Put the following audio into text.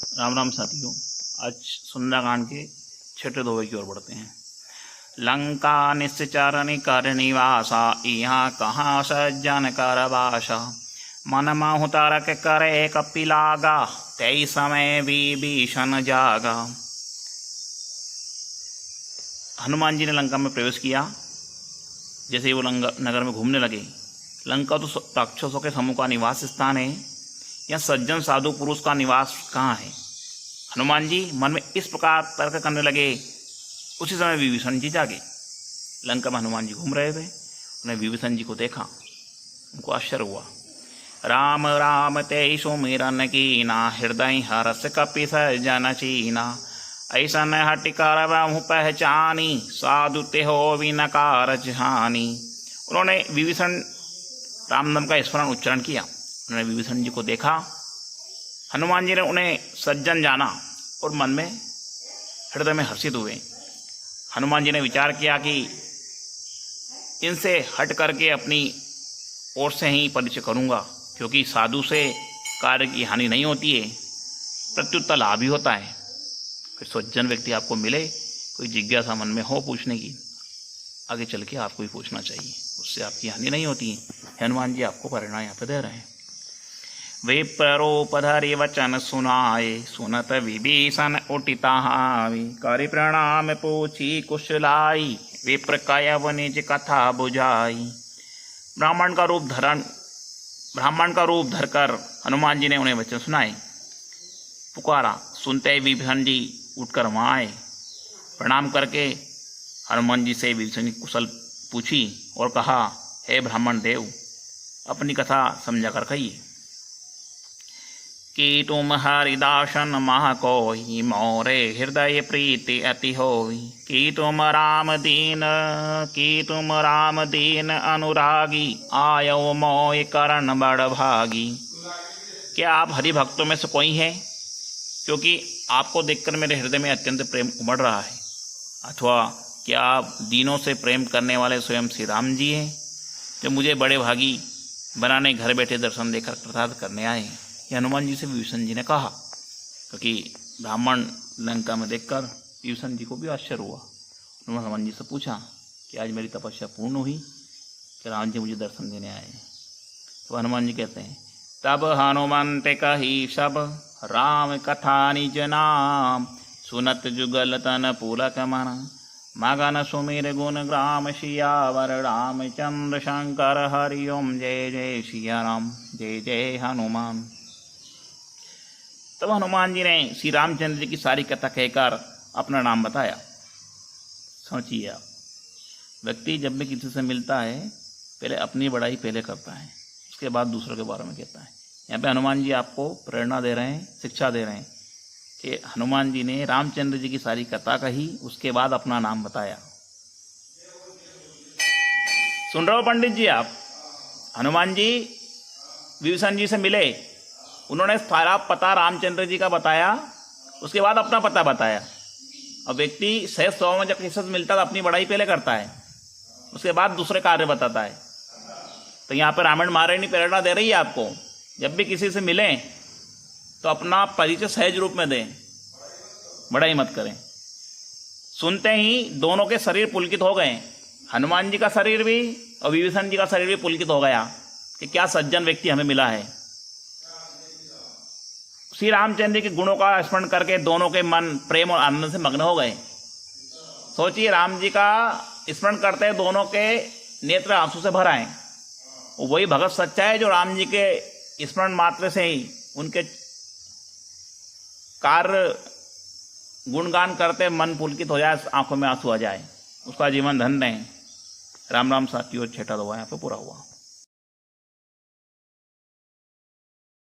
राम राम साथियों, आज सुंदरकांड के छठे दोहे की ओर बढ़ते हैं। लंका निश्चर निकर निवासा, यहाँ कहाँ सज्जन कर बासा। मन माहु तारक करे कपिलागा, तई समय विभीषण जागा। हनुमान जी ने लंका में प्रवेश किया। जैसे ही वो नगर में घूमने लगे, लंका तो राक्षसों के समूह का निवास स्थान है, या सज्जन साधु पुरुष का निवास कहाँ है। हनुमान जी मन में इस प्रकार तर्क करने लगे। उसी समय विभीषण जी जागे। लंका में हनुमान जी घूम रहे थे, उन्हें विभीषण जी को देखा, उनको आश्चर्य हुआ। राम राम ते सुमिरन कीना, हृदय हरस कपि सज्जन चीना। ऐसा न हटि कर बहु पहचानी, साधु ते हो विनकार जहानी। उन्होंने विभीषण राम नाम का स्मरण उच्चारण किया। उन्होंने विभीषण जी को देखा। हनुमान जी ने उन्हें सज्जन जाना और मन में हृदय में हर्षित हुए। हनुमान जी ने विचार किया कि इनसे हट करके अपनी ओर से ही परिचय करूंगा, क्योंकि साधु से कार्य की हानि नहीं होती है, प्रत्युत्तर लाभ ही होता है। कोई सज्जन व्यक्ति आपको मिले, कोई जिज्ञासा मन में हो पूछने की, आगे चल के आपको ही पूछना चाहिए, उससे आपकी हानि नहीं होती है। हनुमान जी आपको परिणाम यहाँ पे दे रहे हैं। विप्रोपधरि वचन सुनाए, सुनत विभीषण उठिता हावे। करि प्रणाम पूछी कुशलाई, विप्र कयव निज कथा बुझाई। ब्राह्मण का रूप धरकर हनुमान जी ने उन्हें वचन सुनाए, पुकारा। सुनते ही विभीषण जी उठकर वहाँ आए। प्रणाम करके हनुमान जी से विभीषण की कुशल पूछी और कहा, हे ब्राह्मण देव, अपनी कथा समझा कर कहिए। कि तुम हरिदासन मह कोई, मोरे हृदय प्रीति अति होई। कि तुम राम दीन अनुरागी, आयो मोय करण बड़ भागी। क्या आप हरि भक्तों में से कोई हैं? क्योंकि आपको देखकर मेरे हृदय में अत्यंत प्रेम उमड़ रहा है। अथवा क्या आप दीनों से प्रेम करने वाले स्वयं श्री राम जी हैं, जो मुझे बड़े भागी बनाने घर बैठे दर्शन देकर कृतार्थ करने आए हैं। ये हनुमान जी से विभीषण जी ने कहा, क्योंकि ब्राह्मण लंका में देखकर विभीषण जी को भी आश्चर्य हुआ। उन्होंने हनुमान जी से पूछा कि आज मेरी तपस्या पूर्ण हुई कि राम जी मुझे दर्शन देने आए। तो हनुमान जी कहते हैं, तब हनुमंत कही सब, राम कथा निज नाम। सुनत जुगल तन पुलक मन, मगन सुमिर गुण ग्राम। सियावर रामचंद्र शंकर, हरि ओम जय जय सिया राम, जय जय हनुमान। तब हनुमान जी ने श्री रामचंद्र जी की सारी कथा कहकर अपना नाम बताया। सोचिए आप, व्यक्ति जब भी किसी से मिलता है, पहले अपनी बड़ाई पहले करता है, उसके बाद दूसरों के बारे में कहता है। यहाँ पे हनुमान जी आपको प्रेरणा दे रहे हैं, शिक्षा दे रहे हैं कि हनुमान जी ने रामचंद्र जी की सारी कथा कही, उसके बाद अपना नाम बताया। सुन रहे हो पंडित जी आप? हनुमान जी विभीषण जी से मिले, उन्होंने सारा पता रामचंद्र जी का बताया, उसके बाद अपना पता बताया। अब व्यक्ति सहज स्वभाव में जब किसी से मिलता है तो अपनी बड़ाई पहले करता है, उसके बाद दूसरे कार्य बताता है। तो यहाँ पर रामायण महारानी प्रेरणा दे रही है आपको, जब भी किसी से मिलें तो अपना परिचय सहज रूप में दें, बड़ाई मत करें। सुनते ही दोनों के शरीर पुलकित हो गए। हनुमान जी का शरीर भी और विभीषण जी का शरीर भी पुलकित हो गया कि क्या सज्जन व्यक्ति हमें मिला है। श्री रामचंद्र के गुणों का स्मरण करके दोनों के मन प्रेम और आनंद से मग्न हो गए। सोचिए, राम जी का स्मरण करते हैं, दोनों के नेत्र आंसू से भर आए। वही भगत सच्चा है जो राम जी के स्मरण मात्र से ही उनके कार्य गुणगान करते मन पुलकित हो जाए, आंखों में आंसू आ जाए, उसका जीवन धन्य है। राम राम साथियों, छठा दोहा यहाँ पे पूरा हुआ।